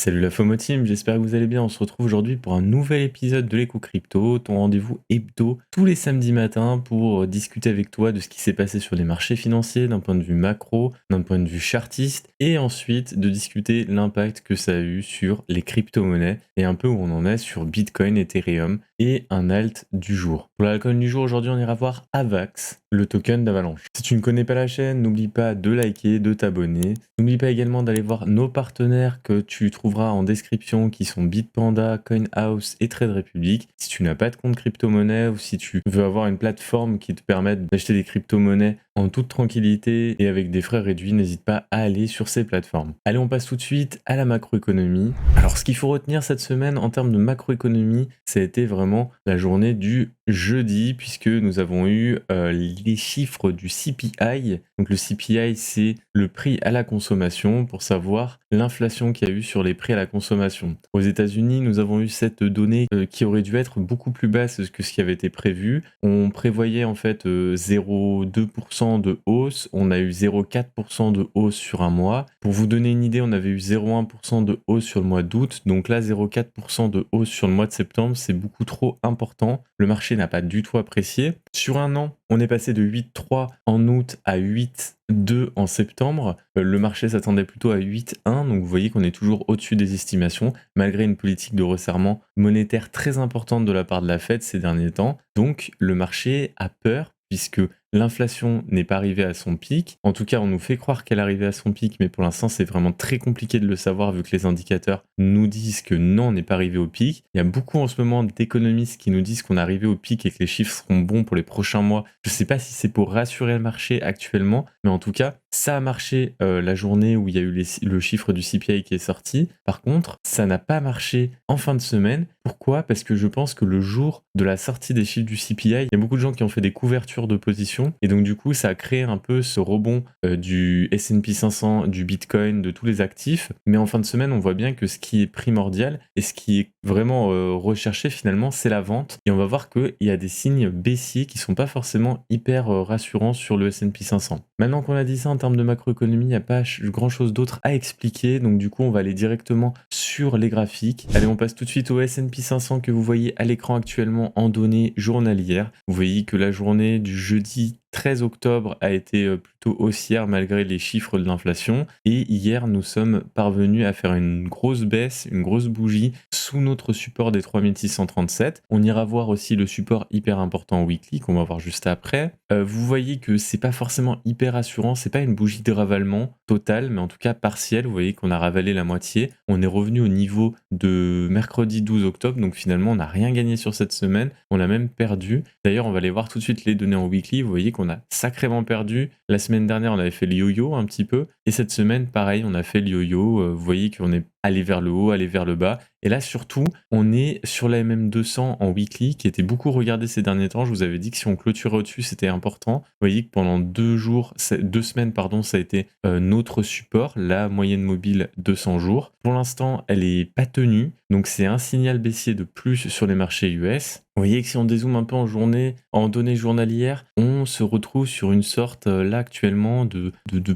Salut la FOMO Team, j'espère que vous allez bien. On se retrouve aujourd'hui pour un nouvel épisode de l'écho crypto, ton rendez-vous hebdo tous les samedis matins pour discuter avec toi de ce qui s'est passé sur les marchés financiers d'un point de vue macro, d'un point de vue chartiste, et ensuite de discuter l'impact que ça a eu sur les crypto-monnaies et un peu où on en est sur Bitcoin, Ethereum et un alt du jour. Pour l'alcool du jour, aujourd'hui on ira voir Avax, le token d'Avalanche. Si tu ne connais pas la chaîne, n'oublie pas de liker, de t'abonner. N'oublie pas également d'aller voir nos partenaires que tu trouveras en description qui sont Bitpanda, CoinHouse et Trade Republic. Si tu n'as pas de compte crypto-monnaie ou si tu veux avoir une plateforme qui te permette d'acheter des crypto-monnaies en toute tranquillité et avec des frais réduits, n'hésite pas à aller sur ces plateformes. Allez, on passe tout de suite à la macroéconomie. Alors, ce qu'il faut retenir cette semaine en termes de macroéconomie, ça a été vraiment la journée du jeudi, puisque nous avons eu les chiffres du CPI. Donc le CPI, c'est le prix à la consommation pour savoir l'inflation qu'il y a eu sur les prix à la consommation. Aux États-Unis, nous avons eu cette donnée qui aurait dû être beaucoup plus basse que ce qui avait été prévu. On prévoyait en fait 0,2% de hausse. On a eu 0,4% de hausse sur un mois. Pour vous donner une idée, on avait eu 0,1% de hausse sur le mois d'août. Donc là, 0,4% de hausse sur le mois de septembre, c'est beaucoup trop important. Le marché n'a pas du tout apprécié. Sur un an, on est passé de 8,3 en août à 8,2 en septembre. Le marché s'attendait plutôt à 8,1, donc vous voyez qu'on est toujours au-dessus des estimations, malgré une politique de resserrement monétaire très importante de la part de la Fed ces derniers temps. Donc le marché a peur, puisque l'inflation n'est pas arrivée à son pic. En tout cas, on nous fait croire qu'elle est arrivée à son pic, mais pour l'instant, c'est vraiment très compliqué de le savoir vu que les indicateurs nous disent que non, on n'est pas arrivé au pic. Il y a beaucoup en ce moment d'économistes qui nous disent qu'on est arrivé au pic et que les chiffres seront bons pour les prochains mois. Je ne sais pas si c'est pour rassurer le marché actuellement, mais en tout cas, ça a marché la journée où il y a eu le chiffre du CPI qui est sorti. Par contre, ça n'a pas marché en fin de semaine. Pourquoi ? Parce que je pense que le jour de la sortie des chiffres du CPI, il y a beaucoup de gens qui ont fait des couvertures de position et donc du coup, ça a créé un peu ce rebond du S&P 500, du Bitcoin, de tous les actifs. Mais en fin de semaine, on voit bien que ce qui est primordial et ce qui est vraiment recherché finalement, c'est la vente. Et on va voir qu'il y a des signes baissiers qui sont pas forcément hyper rassurants sur le S&P 500. Maintenant qu'on a dit ça en termes de macroéconomie, il n'y a pas grand chose d'autre à expliquer. Donc du coup, on va aller directement sur les graphiques. Allez, on passe tout de suite au S&P 500 que vous voyez à l'écran actuellement en données journalières. Vous voyez que la journée du jeudi 13 octobre a été plutôt haussière malgré les chiffres de l'inflation. Et hier, nous sommes parvenus à faire une grosse baisse, une grosse bougie sous notre support des 3637. On ira voir aussi le support hyper important weekly qu'on va voir juste après. Vous voyez que c'est pas forcément hyper assurant, c'est pas une bougie de ravalement total, mais en tout cas partiel. Vous voyez qu'on a ravalé la moitié. On est revenu au niveau de mercredi 12 octobre, donc finalement on n'a rien gagné sur cette semaine, on a même perdu. D'ailleurs, on va aller voir tout de suite les données en weekly. Vous voyez qu'on a sacrément perdu. La semaine dernière, on avait fait le yo-yo un petit peu. Et cette semaine, pareil, on a fait le yo-yo. Vous voyez qu'on est allé vers le haut, allé vers le bas. Et là, surtout, on est sur la MM200 en weekly, qui était beaucoup regardée ces derniers temps. Je vous avais dit que si on clôturait au-dessus, c'était important. Vous voyez que pendant 2 semaines, ça a été notre support, la moyenne mobile 200 jours. Pour l'instant, elle n'est pas tenue. Donc, c'est un signal baissier de plus sur les marchés US. Vous voyez que si on dézoome un peu en journée, en données journalières, on se retrouve sur une sorte, là, actuellement, de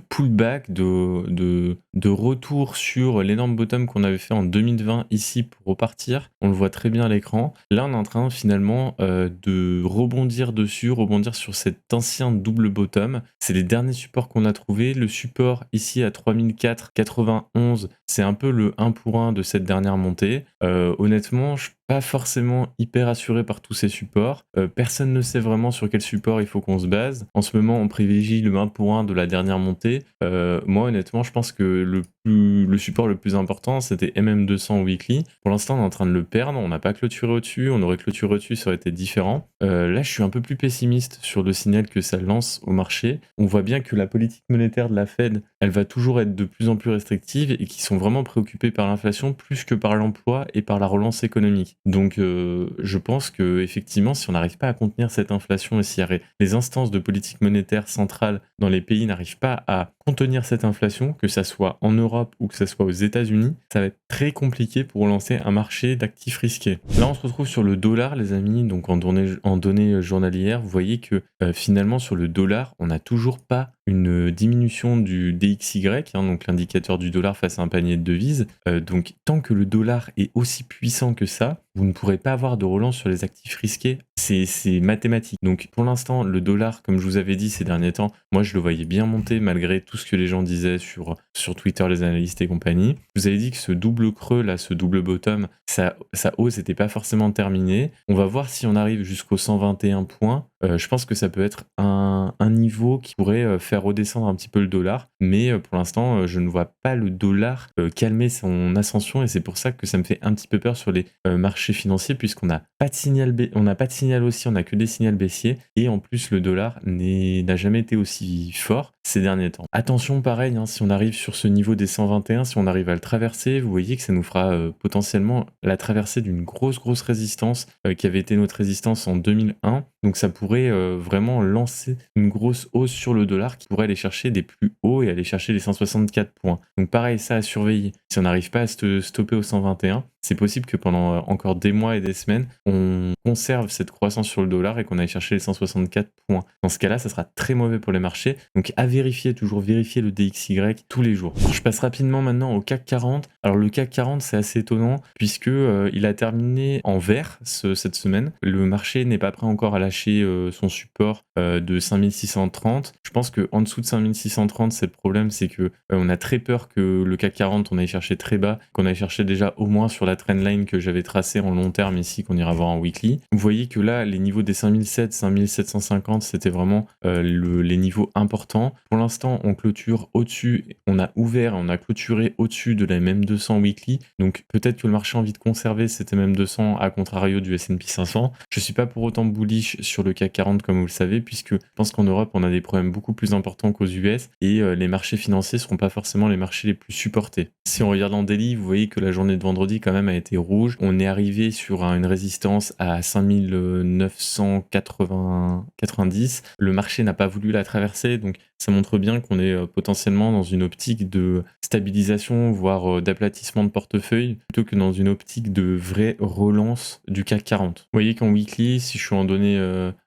pullback, de retour sur l'énorme bottom qu'on avait fait en 2020 ici pour repartir. On le voit très bien à l'écran. Là, on est en train finalement de rebondir dessus, rebondir sur cet ancien double bottom. C'est les derniers supports qu'on a trouvés. Le support ici à 3004,91, c'est un peu le 1 pour 1 de cette dernière montée. Honnêtement, je suis pas forcément hyper assuré par tous ces supports. Personne ne sait vraiment sur quel support il faut qu'on se base. En ce moment, on privilégie le 1 pour 1 de la dernière montée. Moi, honnêtement, je pense que le support le plus important, c'était MM200 weekly. Pour l'instant, on est en train de le perdre. On n'a pas clôturé au-dessus. On aurait clôturé au-dessus, ça aurait été différent. Là, je suis un peu plus pessimiste sur le signal que ça lance au marché. On voit bien que la politique monétaire de la Fed, elle va toujours être de plus en plus restrictive et qu'ils sont vraiment préoccupés par l'inflation plus que par l'emploi et par la relance économique. Donc, je pense que effectivement, si on n'arrive pas à contenir cette inflation et si les instances de politique monétaire centrale dans les pays n'arrivent pas à contenir cette inflation, que ça soit en Europe ou que ça soit aux États-Unis, ça va être très compliqué pour lancer un marché d'actifs risqués. Là, on se retrouve sur le dollar, les amis, donc en données journalières. Vous voyez que finalement, sur le dollar, on n'a toujours pas une diminution du DXY, hein, donc l'indicateur du dollar face à un panier de devises. Donc tant que le dollar est aussi puissant que ça, vous ne pourrez pas avoir de relance sur les actifs risqués. C'est mathématique. Donc pour l'instant, le dollar, comme je vous avais dit ces derniers temps, moi je le voyais bien monter malgré tout ce que les gens disaient sur Twitter, les analystes et compagnie. Je vous avais dit que ce double creux là, ce double bottom, sa hausse n'était pas forcément terminée. On va voir si on arrive jusqu'aux 121 points. Je pense que ça peut être un niveau qui pourrait faire redescendre un petit peu le dollar, mais pour l'instant, je ne vois pas le dollar calmer son ascension, et c'est pour ça que ça me fait un petit peu peur sur les marchés financiers, puisqu'on n'a pas de signal on n'a pas de signal haussier, on n'a que des signaux baissiers, et en plus le dollar n'a jamais été aussi fort ces derniers temps. Attention, pareil, hein, si on arrive sur ce niveau des 121, si on arrive à le traverser, vous voyez que ça nous fera potentiellement la traversée d'une grosse résistance qui avait été notre résistance en 2001. Donc ça pourrait vraiment lancer une grosse hausse sur le dollar qui pourrait aller chercher des plus hauts et aller chercher les 164 points. Donc pareil, ça à surveiller. Si on n'arrive pas à se stopper au 121, c'est possible que pendant encore des mois et des semaines, on conserve cette croissance sur le dollar et qu'on aille chercher les 164 points. Dans ce cas-là, ça sera très mauvais pour les marchés. Donc à vérifier, toujours vérifier le DXY tous les jours. Alors, je passe rapidement maintenant au CAC 40. Alors le CAC 40, c'est assez étonnant puisque il a terminé en vert cette semaine. Le marché n'est pas prêt encore à lâcher son support de 5630. Je pense qu'en dessous de 5630, c'est le problème, c'est que on a très peur que le CAC 40, on aille chercher très bas, qu'on aille chercher déjà au moins sur la trendline que j'avais tracée en long terme ici, qu'on ira voir en weekly. Vous voyez que là, les niveaux des 5007, 5750, c'était vraiment les niveaux importants. Pour l'instant, on clôture au-dessus, on a ouvert, on a clôturé au-dessus de la MM200 weekly, donc peut-être que le marché a envie de conserver cette MM200 à contrario du S&P 500. Je suis pas pour autant bullish sur le CAC 40 comme vous le savez, puisque je pense qu'en Europe, on a des problèmes beaucoup plus importants qu'aux US, et les marchés financiers seront pas forcément les marchés les plus supportés. Si on regarde en daily, vous voyez que la journée de vendredi quand même a été rouge. On est arrivé sur une résistance à 5990. Le marché n'a pas voulu la traverser, donc ça montre bien qu'on est potentiellement dans une optique de stabilisation, voire d'aplatissement de portefeuille, plutôt que dans une optique de vraie relance du CAC 40. Vous voyez qu'en weekly, si je suis en données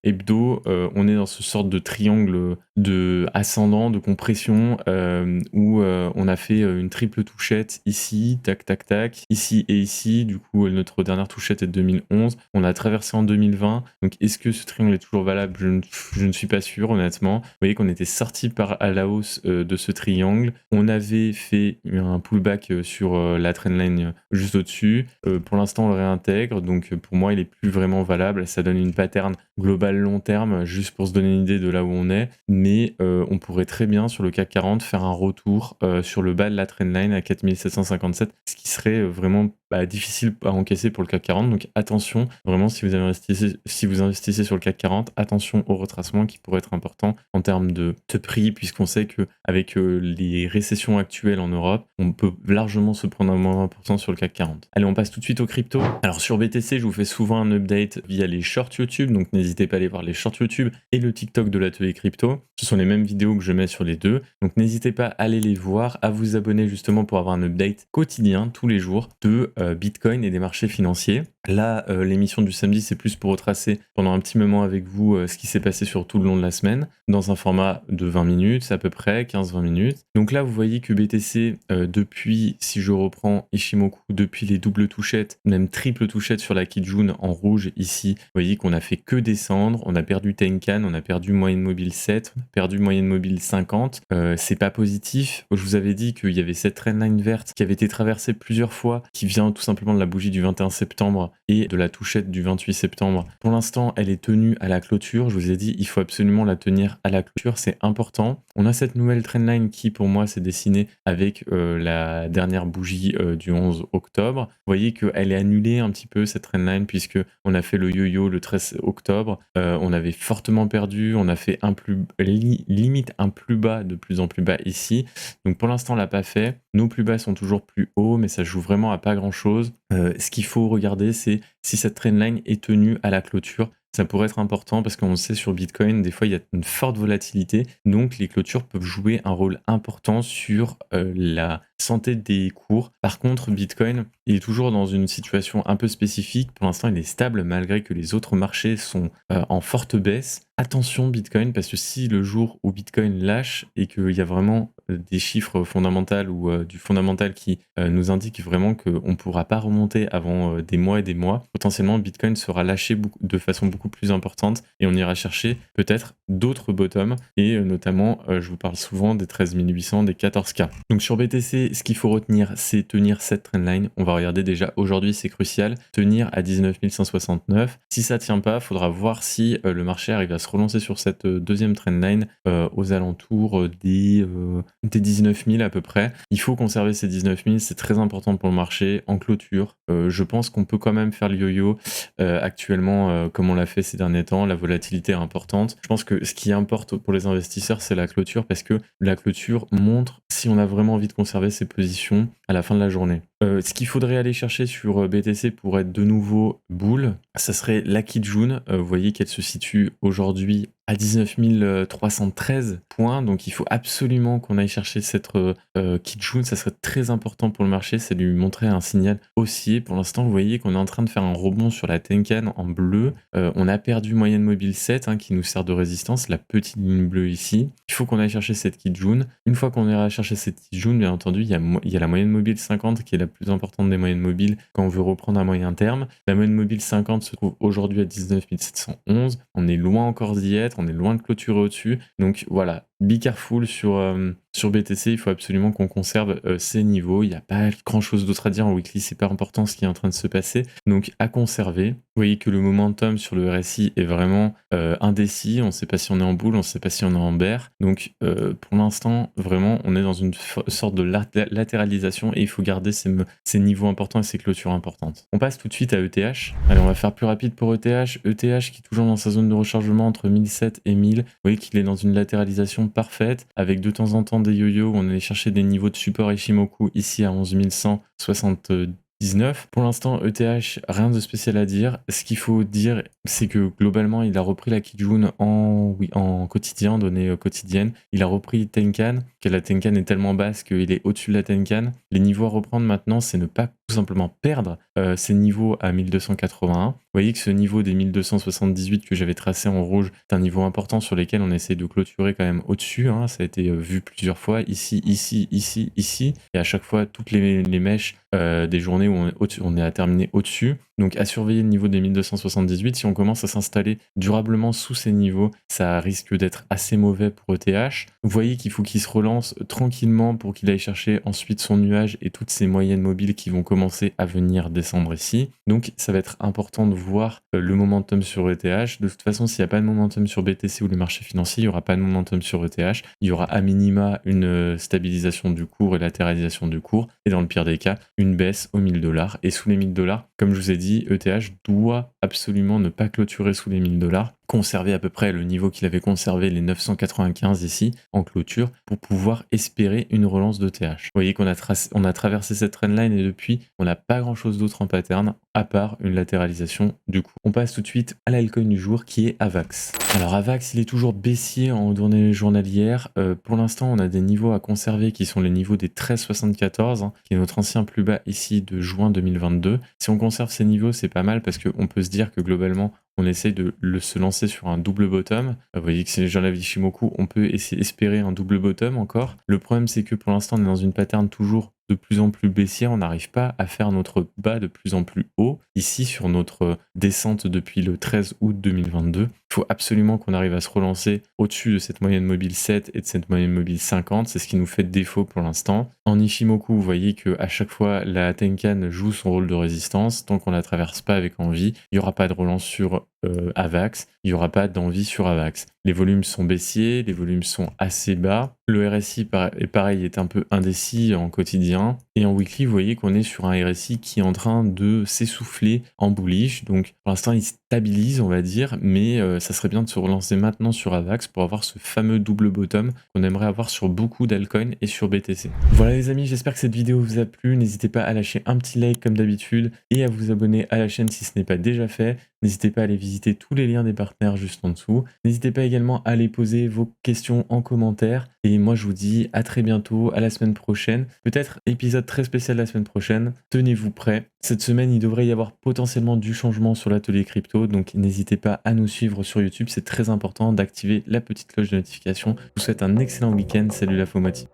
hebdo, on est dans ce sorte de triangle de ascendant, de compression, où on a fait une triple touchette ici, tac, ici et ici. Du coup, notre dernière touchette est de 2011. On a traversé en 2020. Donc, est-ce que ce triangle est toujours valable ? Je ne suis pas sûr, honnêtement. Vous voyez qu'on était sorti à la hausse de ce triangle. On avait fait un pullback sur la trendline juste au-dessus. Pour l'instant, on le réintègre. Donc, pour moi, il est plus vraiment valable. Ça donne une pattern globale long terme, juste pour se donner une idée de là où on est. Mais on pourrait très bien, sur le CAC 40, faire un retour sur le bas de la trendline à 4757, ce qui serait vraiment difficile à encaisser pour le CAC 40. Donc attention, vraiment, si vous investissez sur le CAC 40, attention au retracement qui pourrait être important en termes de prix, puisqu'on sait qu'avec les récessions actuelles en Europe, on peut largement se prendre un moins 20% sur le CAC 40. Allez, on passe tout de suite aux cryptos. Alors sur BTC, je vous fais souvent un update via les shorts YouTube, donc n'hésitez pas à aller voir les shorts YouTube et le TikTok de l'atelier crypto. Ce sont les mêmes vidéos que je mets sur les deux, donc n'hésitez pas à aller les voir, à vous abonner justement pour avoir un update quotidien tous les jours de Bitcoin et des marchés financiers. Là, l'émission du samedi, c'est plus pour retracer pendant un petit moment avec vous ce qui s'est passé sur tout le long de la semaine, dans un format de 20 minutes, à peu près 15-20 minutes. Donc là, vous voyez que BTC, depuis, si je reprends Ishimoku, depuis les doubles touchettes, même triple touchette sur la Kijun en rouge ici, vous voyez qu'on a fait que descendre, on a perdu Tenkan, on a perdu moyenne mobile 7, on a perdu moyenne mobile 50. C'est pas positif. Je vous avais dit qu'il y avait cette trendline verte qui avait été traversée plusieurs fois, qui vient tout simplement de la bougie du 21 septembre et de la touchette du 28 septembre. Pour l'instant, elle est tenue à la clôture. Je vous ai dit, il faut absolument la tenir à la clôture, c'est important. On a cette nouvelle trendline qui, pour moi, s'est dessinée avec la dernière bougie du 11 octobre. Vous voyez qu'elle est annulée un petit peu, cette trendline, puisque on a fait le yo-yo le 13 octobre. On avait fortement perdu, on a fait limite un plus bas, de plus en plus bas ici. Donc pour l'instant, on l'a pas fait. Nos plus bas sont toujours plus hauts, mais ça joue vraiment à pas grand-chose. Ce qu'il faut regarder, c'est si cette trendline est tenue à la clôture. ça pourrait être important parce qu'on sait sur Bitcoin, des fois, il y a une forte volatilité. Donc, les clôtures peuvent jouer un rôle important sur la santé des cours. Par contre, Bitcoin, il est toujours dans une situation un peu spécifique. Pour l'instant, il est stable malgré que les autres marchés sont en forte baisse. Attention Bitcoin, parce que si le jour où Bitcoin lâche et qu'il y a vraiment des chiffres fondamentaux ou du fondamental qui nous indique vraiment qu'on ne pourra pas remonter avant des mois et des mois, potentiellement Bitcoin sera lâché de façon beaucoup plus importante et on ira chercher peut-être d'autres bottoms et notamment, je vous parle souvent des 13 800, des 14K. Donc sur BTC, ce qu'il faut retenir, c'est tenir cette trendline. On va regarder déjà aujourd'hui, c'est crucial, tenir à 19 169. Si ça tient pas, il faudra voir si le marché arrive à se relancer sur cette deuxième trendline aux alentours des 19 000 à peu près. Il faut conserver ces 19 000, c'est très important pour le marché. En clôture, je pense qu'on peut quand même faire le yo-yo actuellement comme on l'a fait ces derniers temps. La volatilité est importante. Je pense que ce qui importe pour les investisseurs, c'est la clôture parce que la clôture montre si on a vraiment envie de conserver ses positions à la fin de la journée. Ce qu'il faudrait aller chercher sur BTC pour être de nouveau bull, ça serait la Kijun. Vous voyez qu'elle se situe aujourd'hui à 19 313 points, donc il faut absolument qu'on aille chercher cette Kijun, ça serait très important pour le marché, c'est lui montrer un signal haussier. Pour l'instant, vous voyez qu'on est en train de faire un rebond sur la Tenkan en bleu, on a perdu moyenne mobile 7 qui nous sert de résistance, la petite ligne bleue ici. Il faut qu'on aille chercher cette Kijun. Une fois qu'on ira chercher cette Kijun, bien entendu, il y a la moyenne mobile 50 qui est la plus importante des moyennes mobiles quand on veut reprendre à moyen terme. La moyenne mobile 50 se trouve aujourd'hui à 19 711, on est loin encore d'y être, on est loin de clôturer au-dessus, donc voilà, be careful sur BTC, il faut absolument qu'on conserve ces niveaux, il n'y a pas grand chose d'autre à dire en weekly, c'est pas important ce qui est en train de se passer, donc à conserver. Vous voyez que le momentum sur le RSI est vraiment indécis, on ne sait pas si on est en bull, on ne sait pas si on est en bear, donc pour l'instant, vraiment, on est dans une sorte de latéralisation et il faut garder ces niveaux importants et ces clôtures importantes. On passe tout de suite à ETH. Allez, on va faire plus rapide pour ETH. ETH qui est toujours dans sa zone de rechargement entre 1007 et 1000. Vous voyez qu'il est dans une latéralisation parfaite avec de temps en temps des yo-yo où on allait chercher des niveaux de support Ishimoku ici à 11 179. Pour l'instant, ETH, rien de spécial à dire. Ce qu'il faut dire, c'est que globalement, il a repris la Kijun en quotidien, données quotidiennes. Il a repris Tenkan, que la Tenkan est tellement basse qu'il est au-dessus de la Tenkan. Les niveaux à reprendre maintenant, c'est ne pas tout simplement perdre ces niveaux à 1281. Vous voyez que ce niveau des 1278 que j'avais tracé en rouge est un niveau important sur lesquels on essaie de clôturer quand même au-dessus. Ça a été vu plusieurs fois, ici, ici, ici, ici. Et à chaque fois, toutes les mèches des journées où on est à terminer au-dessus. Donc à surveiller le niveau des 1278. Si on commence à s'installer durablement sous ces niveaux, ça risque d'être assez mauvais pour ETH. Vous voyez qu'il faut qu'il se relance tranquillement pour qu'il aille chercher ensuite son nuage et toutes ces moyennes mobiles qui vont commencer à venir descendre ici. Donc ça va être important de voir le momentum sur ETH. De toute façon, s'il n'y a pas de momentum sur BTC ou les marchés financiers, il n'y aura pas de momentum sur ETH. Il y aura à minima une stabilisation du cours et latéralisation du cours. Et dans le pire des cas, une baisse aux $1000. Et sous les $1000, comme je vous ai dit, ETH doit absolument ne pas clôturer sous les $1000, conserver à peu près le niveau qu'il avait conservé, les 995 ici, en clôture, pour pouvoir espérer une relance d'ETH. Vous voyez qu'on a traversé cette trendline et depuis, on n'a pas grand-chose d'autre en pattern, à part une latéralisation du coup. On passe tout de suite à l'altcoin du jour, qui est AVAX. Alors AVAX, il est toujours baissier en journée journalière. Pour l'instant, on a des niveaux à conserver qui sont les niveaux des 13,74, qui est notre ancien plus bas ici de juin 2022. Si on conserve ces niveaux, c'est pas mal parce qu'on peut se dire que globalement, on essaye de se lancer sur un double bottom. Vous voyez que si j'enlève Ishimoku, on peut espérer un double bottom encore. Le problème, c'est que pour l'instant, on est dans une pattern toujours de plus en plus baissière. On n'arrive pas à faire notre bas de plus en plus haut. Ici, sur notre descente depuis le 13 août 2022, il faut absolument qu'on arrive à se relancer au-dessus de cette moyenne mobile 7 et de cette moyenne mobile 50. C'est ce qui nous fait défaut pour l'instant. En Ishimoku, vous voyez qu'à chaque fois, la Tenkan joue son rôle de résistance. Tant qu'on ne la traverse pas avec envie, il n'y aura pas de relance sur AVAX, il n'y aura pas d'envie sur AVAX. Les volumes sont baissiers, les volumes sont assez bas. Le RSI, pareil, est un peu indécis en quotidien. Et en weekly, vous voyez qu'on est sur un RSI qui est en train de s'essouffler en bullish. Donc, pour l'instant, il stabilise, on va dire, mais ça serait bien de se relancer maintenant sur AVAX pour avoir ce fameux double bottom qu'on aimerait avoir sur beaucoup d'altcoins et sur BTC. Voilà les amis, j'espère que cette vidéo vous a plu. N'hésitez pas à lâcher un petit like comme d'habitude et à vous abonner à la chaîne si ce n'est pas déjà fait. N'hésitez pas à aller visiter tous les liens des partenaires juste en dessous. N'hésitez pas également à aller poser vos questions en commentaire. Et moi, je vous dis à très bientôt, à la semaine prochaine. Peut-être épisode très spécial la semaine prochaine. Tenez-vous prêts. Cette semaine, il devrait y avoir potentiellement du changement sur l'atelier crypto. Donc n'hésitez pas à nous suivre sur YouTube. C'est très important d'activer la petite cloche de notification. Je vous souhaite un excellent week-end. Salut la FOMOTI.